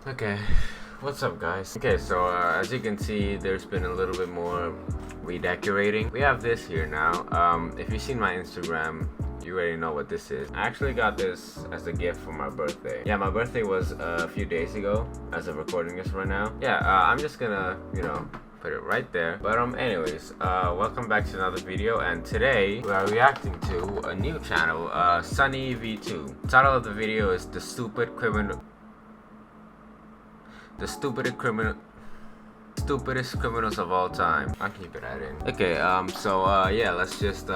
Okay, what's up guys? Okay, so as you can see, there's been a little bit more redecorating. We have this here now. If you've seen my Instagram, you already know what this is. I actually got this as a gift for my birthday. Yeah, my birthday was a few days ago as of recording this right now. Yeah, I'm just gonna, put it right there. But anyways, welcome back to another video, and today we are reacting to a new channel, SunnyV2. The title of the video is The Stupidest criminals of all time. I'll keep it at it. Okay, yeah, let's just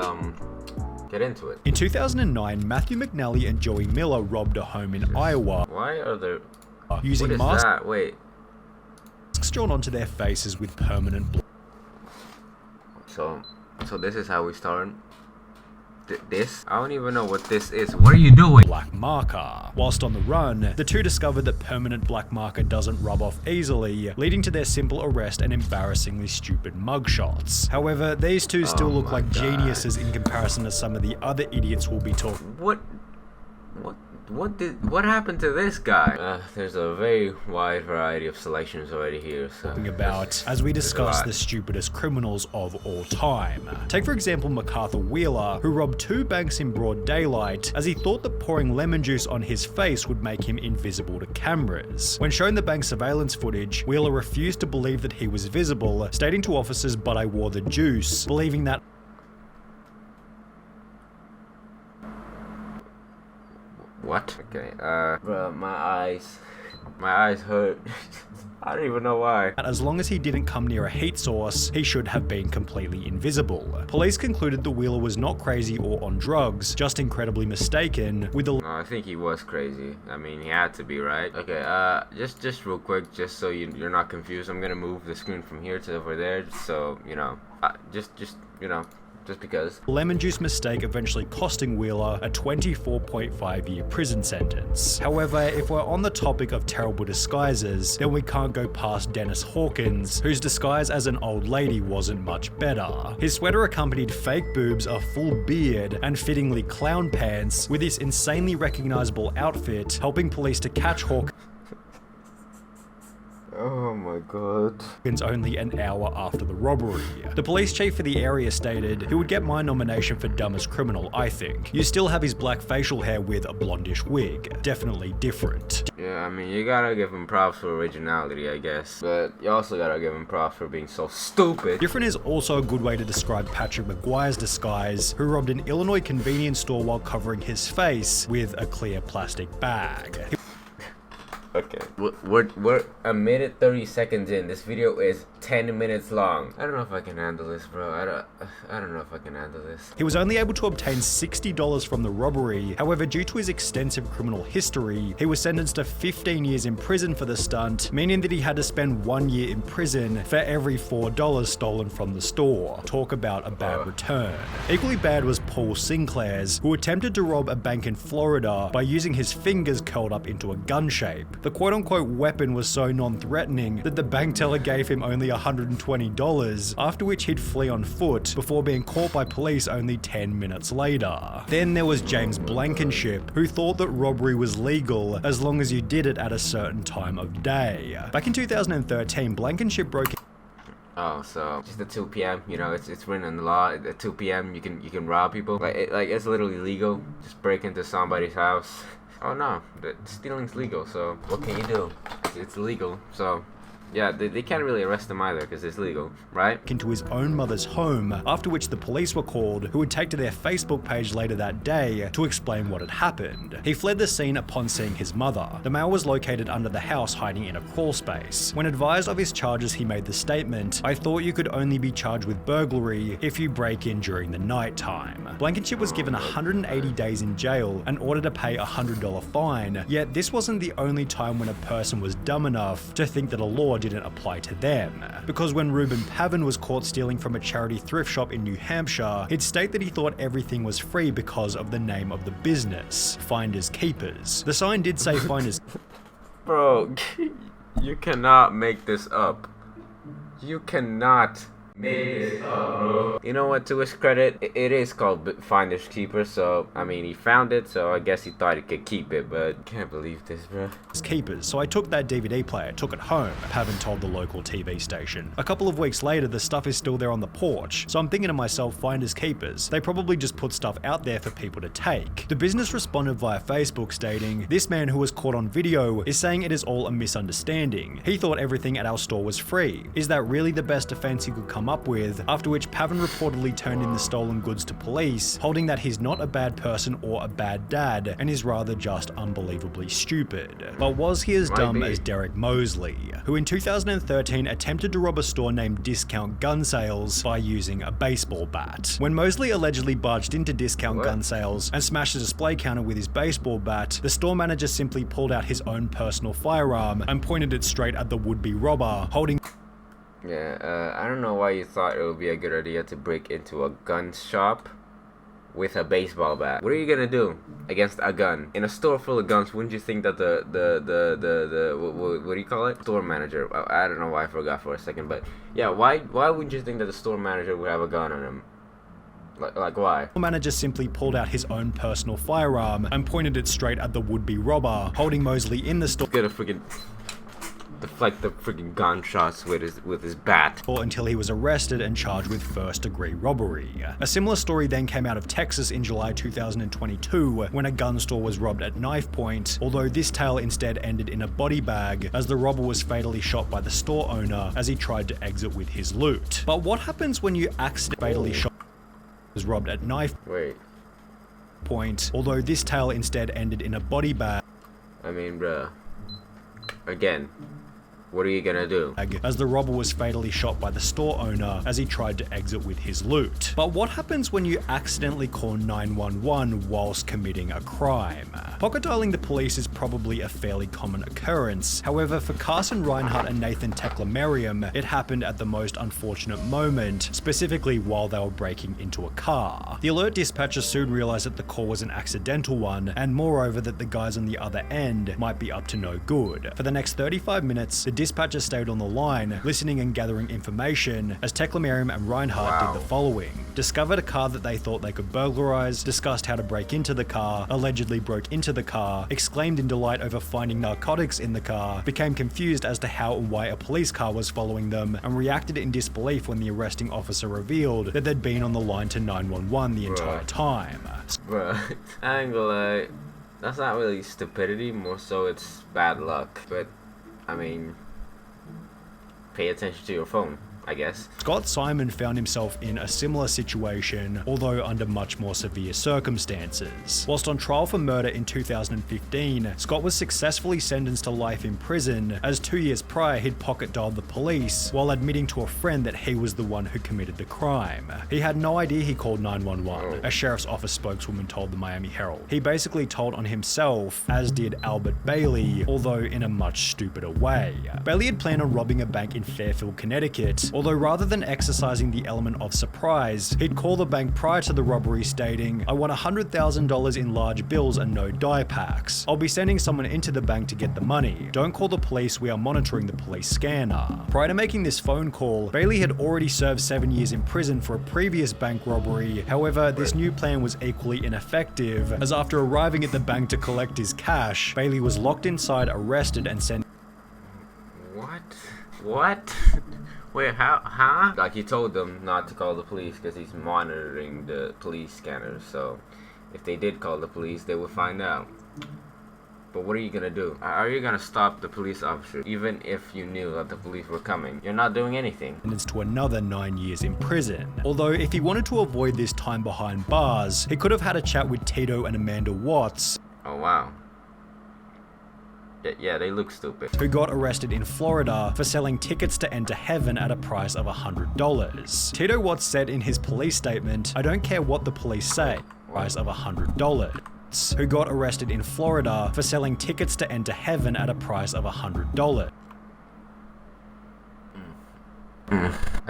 get into it. In 2009, Matthew McNally and Joey Miller robbed a home in Iowa. Why are there using what is masks that? Wait. drawn onto their faces with permanent blood. So this is how we start. This? I don't even know what this is. What are you doing? Black marker. Whilst on the run, the two discovered that permanent black marker doesn't rub off easily, leading to their simple arrest and embarrassingly stupid mugshots. However, these two still look like geniuses in comparison to some of the other idiots we'll be talking. What happened to this guy? There's a very wide variety of selections already here, so about as we discuss the stupidest criminals of all time. Take for example MacArthur Wheeler, who robbed two banks in broad daylight as he thought that pouring lemon juice on his face would make him invisible to cameras. When shown the bank surveillance footage, Wheeler refused to believe that he was visible, stating to officers, "But I wore the juice," believing that What? Okay, bro, my eyes hurt. I don't even know why. As long as he didn't come near a heat source, he should have been completely invisible. Police concluded that Wheeler was not crazy or on drugs, just incredibly mistaken, with the I think he was crazy. I mean, he had to be, right? Okay, just real quick, just so you're not confused, I'm gonna move the screen from here to over there, so, just because. Lemon juice mistake eventually costing Wheeler a 24.5-year prison sentence. However, if we're on the topic of terrible disguises, then we can't go past Dennis Hawkins, whose disguise as an old lady wasn't much better. His sweater accompanied fake boobs, a full beard, and fittingly clown pants, with this insanely recognizable outfit helping police to catch Hawkins. Oh my god. Only an hour after the robbery. The police chief for the area stated, "He would get my nomination for dumbest criminal, I think. You still have his black facial hair with a blondish wig. Definitely different." Yeah, I mean, you gotta give him props for originality, I guess. But you also gotta give him props for being so stupid. Different is also a good way to describe Patrick McGuire's disguise, who robbed an Illinois convenience store while covering his face with a clear plastic bag. Okay, we're a minute 30 seconds in. This video is 10 minutes long. I don't know if I can handle this, bro. I don't know if I can handle this. He was only able to obtain $60 from the robbery. However, due to his extensive criminal history, he was sentenced to 15 years in prison for the stunt, meaning that he had to spend 1 year in prison for every $4 stolen from the store. Talk about a bad return. Equally bad was Paul Sinclair's, who attempted to rob a bank in Florida by using his fingers curled up into a gun shape. The quote-unquote weapon was so non-threatening that the bank teller gave him only $120, after which he'd flee on foot before being caught by police only 10 minutes later. Then there was James Blankenship, who thought that robbery was legal as long as you did it at a certain time of day. Back in 2013, Blankenship broke. Oh, so just at 2 p.m. It's written in the law. At 2 p.m. you can rob people. It's literally legal. Just break into somebody's house. Oh no, stealing's legal, so what can you do? It's legal, so yeah, they can't really arrest him either because it's legal, right? Into his own mother's home, after which the police were called, who would take to their Facebook page later that day to explain what had happened. He fled the scene upon seeing his mother. The male was located under the house hiding in a crawl space. When advised of his charges, he made the statement, "I thought you could only be charged with burglary if you break in during the night time." Blankenship was given 180 days in jail and ordered to pay a $100 fine, yet this wasn't the only time when a person was dumb enough to think that a law didn't apply to them. Because when Reuben Pavin was caught stealing from a charity thrift shop in New Hampshire, he'd state that he thought everything was free because of the name of the business, Finders Keepers. The sign did say Finders. Bro, you cannot make this up. You cannot Make this up, bro. You know what, to his credit, it is called Finders Keeper, so, I mean, he found it, so I guess he thought he could keep it, but can't believe this, bro. Keepers, so I took that DVD player, took it home, haven't told the local TV station. A couple of weeks later, the stuff is still there on the porch, so I'm thinking to myself, finders keepers, they probably just put stuff out there for people to take. The business responded via Facebook stating, this man who was caught on video is saying it is all a misunderstanding. He thought everything at our store was free. Is that really the best defense he could come up with? After which Pavan reportedly turned in the stolen goods to police, holding that he's not a bad person or a bad dad, and is rather just unbelievably stupid. But was he as dumb as Derek Mosley, who in 2013 attempted to rob a store named Discount Gun Sales by using a baseball bat? When Mosley allegedly barged into Discount Gun Sales and smashed the display counter with his baseball bat, the store manager simply pulled out his own personal firearm and pointed it straight at the would-be robber, holding... Yeah, I don't know why you thought it would be a good idea to break into a gun shop with a baseball bat. What are you gonna do against a gun? In a store full of guns, wouldn't you think that the what do you call it? Store manager. I don't know why I forgot for a second, but yeah, why wouldn't you think that the store manager would have a gun on him? Like why? The manager simply pulled out his own personal firearm and pointed it straight at the would-be robber, holding Mosley in the store. Gonna freaking deflect the freaking gunshots with his bat until he was arrested and charged with first-degree robbery. A similar story then came out of Texas in July 2022 when a gun store was robbed at knife point, although this tale instead ended in a body bag as the robber was fatally shot by the store owner as he tried to exit with his loot. But what happens when you accidentally shot was robbed at knife point, although this tale instead ended in a body bag? I mean, bruh, again, what are you gonna do? As the robber was fatally shot by the store owner as he tried to exit with his loot. But what happens when you accidentally call 911 whilst committing a crime? Pocket dialing the police is probably a fairly common occurrence. However, for Carson Reinhardt and Nathan Teklemariam, it happened at the most unfortunate moment, specifically while they were breaking into a car. The alert dispatcher soon realized that the call was an accidental one, and moreover that the guys on the other end might be up to no good. For the next 35 minutes, the dispatcher stayed on the line, listening and gathering information, as Teklemariam and Reinhardt did the following. Discovered a car that they thought they could burglarize, discussed how to break into the car, allegedly broke into the car, exclaimed in delight over finding narcotics in the car, became confused as to how and why a police car was following them, and reacted in disbelief when the arresting officer revealed that they'd been on the line to 911 the entire time. Bruh, I ain't gonna lie, that's not really stupidity, more so it's bad luck, but I mean, pay attention to your phone, I guess. Scott Simon found himself in a similar situation, although under much more severe circumstances. Whilst on trial for murder in 2015, Scott was successfully sentenced to life in prison, as 2 years prior he'd pocket dialed the police while admitting to a friend that he was the one who committed the crime. He had no idea he called 911, a sheriff's office spokeswoman told the Miami Herald. He basically told on himself, as did Albert Bailey, although in a much stupider way. Bailey had planned on robbing a bank in Fairfield, Connecticut, although rather than exercising the element of surprise, he'd call the bank prior to the robbery stating, "I want $100,000 in large bills and no die packs. I'll be sending someone into the bank to get the money. Don't call the police, we are monitoring the police scanner." Prior to making this phone call, Bailey had already served 7 years in prison for a previous bank robbery. However, this new plan was equally ineffective, as after arriving at the bank to collect his cash, Bailey was locked inside, arrested, and sent. What? Wait, huh? Like, he told them not to call the police because he's monitoring the police scanners, so if they did call the police, they would find out. But what are you gonna do? Are you gonna stop the police officer even if you knew that the police were coming? You're not doing anything. Sentenced to another 9 years in prison. Although if he wanted to avoid this time behind bars, he could have had a chat with Tito and Amanda Watts. Oh wow. Yeah, they look stupid. Who got arrested in Florida for selling tickets to enter heaven at a price of $100. Tito Watts said in his police statement, "I don't care what the police say, price of $100. Who got arrested in Florida for selling tickets to enter heaven at a price of $100.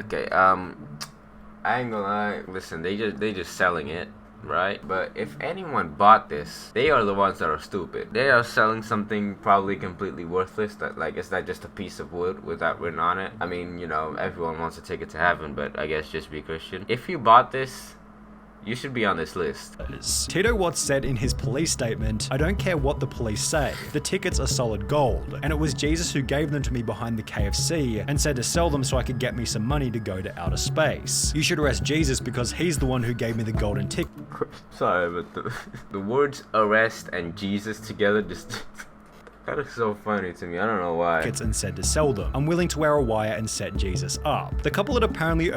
Okay, I ain't gonna lie. Listen, they just selling it. right? But if anyone bought this, they are the ones that are stupid. They are selling something probably completely worthless, that like, is that just a piece of wood with that written on it? I mean, you know, everyone wants to take it to heaven, but I guess just be Christian. If you bought this, you should be on this list. Tito Watts said in his police statement, "I don't care what the police say. The tickets are solid gold. And it was Jesus who gave them to me behind the KFC and said to sell them so I could get me some money to go to outer space. You should arrest Jesus because he's the one who gave me the golden ticket." Sorry, but the words arrest and Jesus together just... That is so funny to me. I don't know why. And said to sell them. I'm willing to wear a wire and set Jesus up. The couple had apparently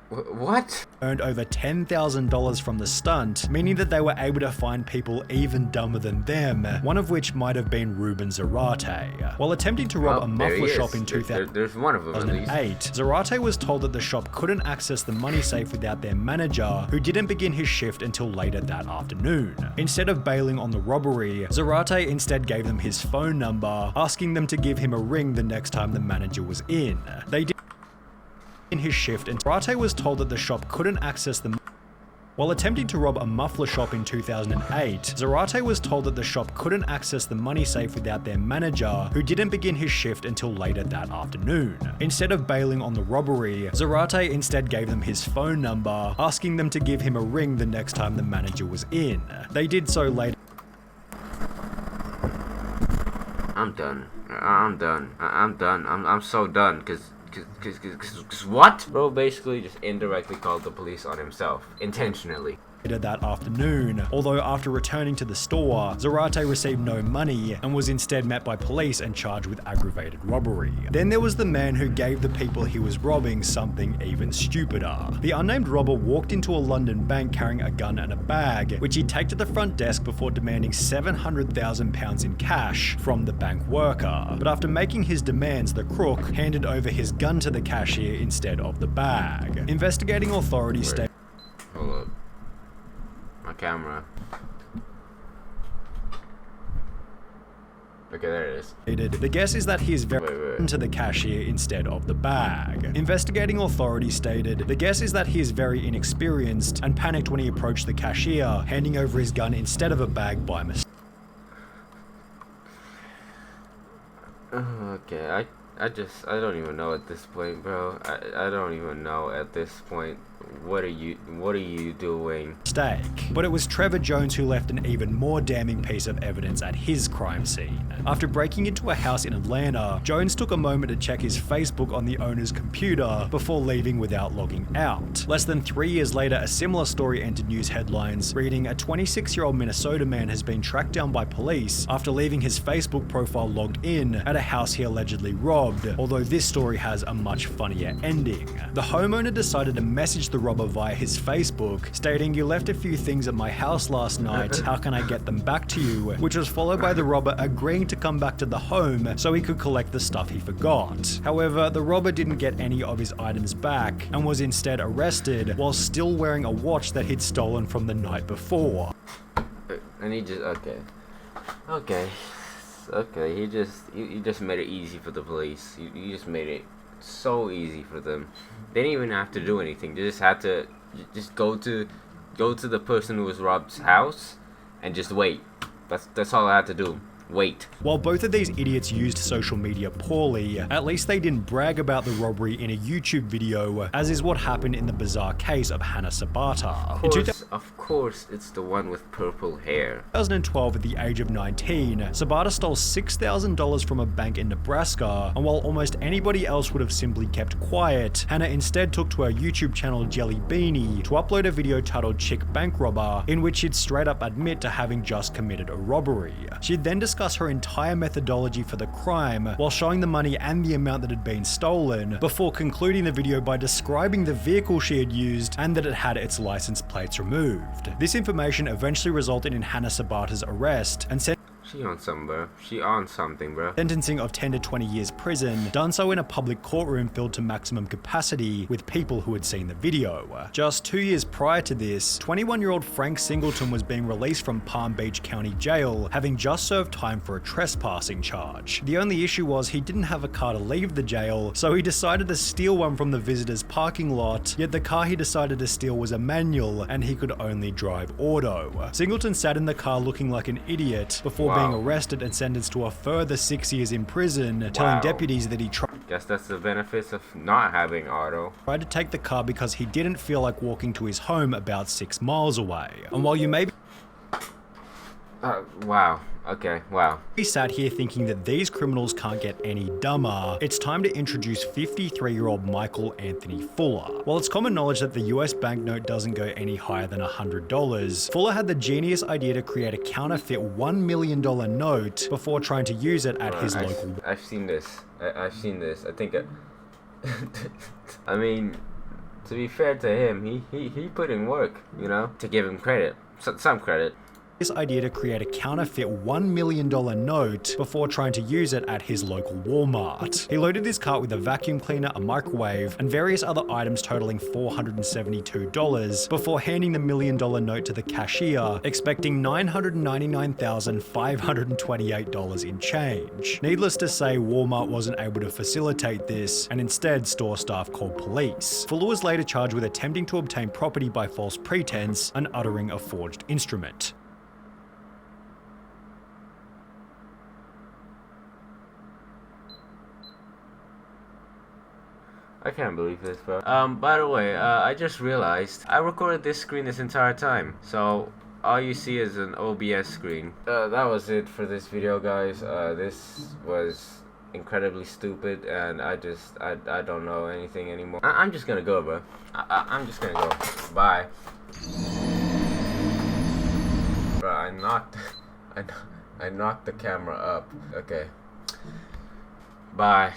what? Earned over $10,000 from the stunt, meaning that they were able to find people even dumber than them, one of which might have been Ruben Zarate. While attempting to rob a muffler shop in 2008, there's one of them at least. Zarate was told that the shop couldn't access the money safe without their manager, who didn't begin his shift until later that afternoon. Instead of bailing on the robbery, Zarate instead gave them his phone number, asking them to give him a ring the next time the manager was in. They did in his shift, and Zarate was told that the shop couldn't access the... While attempting to rob a muffler shop in 2008, Zarate was told that the shop couldn't access the money safe without their manager, who didn't begin his shift until later that afternoon. Instead of bailing on the robbery, Zarate instead gave them his phone number, asking them to give him a ring the next time the manager was in. They did so later. I'm done. I'm so done, cause what? Bro basically just indirectly called the police on himself, intentionally. That afternoon, although after returning to the store, Zarate received no money and was instead met by police and charged with aggravated robbery. Then there was the man who gave the people he was robbing something even stupider. The unnamed robber walked into a London bank carrying a gun and a bag, which he'd take to the front desk before demanding £700,000 in cash from the bank worker. But after making his demands, the crook handed over his gun to the cashier instead of the bag. Investigating authorities stated... Hold up. My camera. Okay, there it is. The guess is that he is very into the cashier instead of the bag. Investigating authorities stated, the guess is that he is very inexperienced and panicked when he approached the cashier, handing over his gun instead of a bag by mistake. Okay, I don't even know at this point, bro. I don't even know at this point. What are you doing? But it was Trevor Jones who left an even more damning piece of evidence at his crime scene. After breaking into a house in Atlanta, Jones took a moment to check his Facebook on the owner's computer before leaving without logging out. Less than 3 years later, a similar story entered news headlines, reading, "A 26-year-old Minnesota man has been tracked down by police after leaving his Facebook profile logged in at a house he allegedly robbed," although this story has a much funnier ending. The homeowner decided to message the robber via his Facebook, stating, "You left a few things at my house last night, how can I get them back to you?" which was followed by the robber agreeing to come back to the home so he could collect the stuff he forgot. However, the robber didn't get any of his items back and was instead arrested while still wearing a watch that he'd stolen from the night before. And he just, okay, he just made it easy for the police. He just made it so easy for them. They didn't even have to do anything. They just had to just go to the person who was robbed's house and just wait. That's all I had to do. Wait. While both of these idiots used social media poorly, at least they didn't brag about the robbery in a YouTube video, as is what happened in the bizarre case of Hannah Sabata. Of course, it's the one with purple hair. In 2012, at the age of 19, Sabata stole $6,000 from a bank in Nebraska, and while almost anybody else would have simply kept quiet, Hannah instead took to her YouTube channel Jelly Beanie to upload a video titled Chick Bank Robber, in which she'd straight up admit to having just committed a robbery. She'd then discuss her entire methodology for the crime while showing the money and the amount that had been stolen, before concluding the video by describing the vehicle she had used and that it had its license plates removed. This information eventually resulted in Hannah Sabata's arrest and She on something, bro. She on something, bro. Sentencing of 10 to 20 years prison, done so in a public courtroom filled to maximum capacity with people who had seen the video. Just 2 years prior to this, 21-year-old Frank Singleton was being released from Palm Beach County Jail, having just served time for a trespassing charge. The only issue was he didn't have a car to leave the jail, so he decided to steal one from the visitors' parking lot, yet the car he decided to steal was a manual and he could only drive auto. Singleton sat in the car looking like an idiot before being arrested and sentenced to a further 6 years in prison, telling deputies that he Guess that's the benefits of not having auto. Tried to take the car because he didn't feel like walking to his home about 6 miles away. And while you may be wow. Okay, wow. We sat here thinking that these criminals can't get any dumber, it's time to introduce 53-year-old Michael Anthony Fuller. While it's common knowledge that the US banknote doesn't go any higher than $100, Fuller had the genius idea to create a counterfeit $1 million note before trying to use it at his local... I've seen this. I've seen this. I think... I mean, to be fair to him, he put in work, you know, to give him credit. Some credit. His idea to create a counterfeit $1 million note before trying to use it at his local Walmart. He loaded his cart with a vacuum cleaner, a microwave, and various other items totaling $472 before handing the $1 million note to the cashier, expecting $999,528 in change. Needless to say, Walmart wasn't able to facilitate this, and instead store staff called police. Fuller was later charged with attempting to obtain property by false pretense and uttering a forged instrument. I can't believe this, bro. By the way, I just realized I recorded this screen this entire time, so all you see is an OBS screen. That was it for this video, guys. This was incredibly stupid, and I don't know anything anymore. I'm just gonna go, bro. I'm just gonna go. Bye. Bro, I knocked the camera up. Okay. Bye.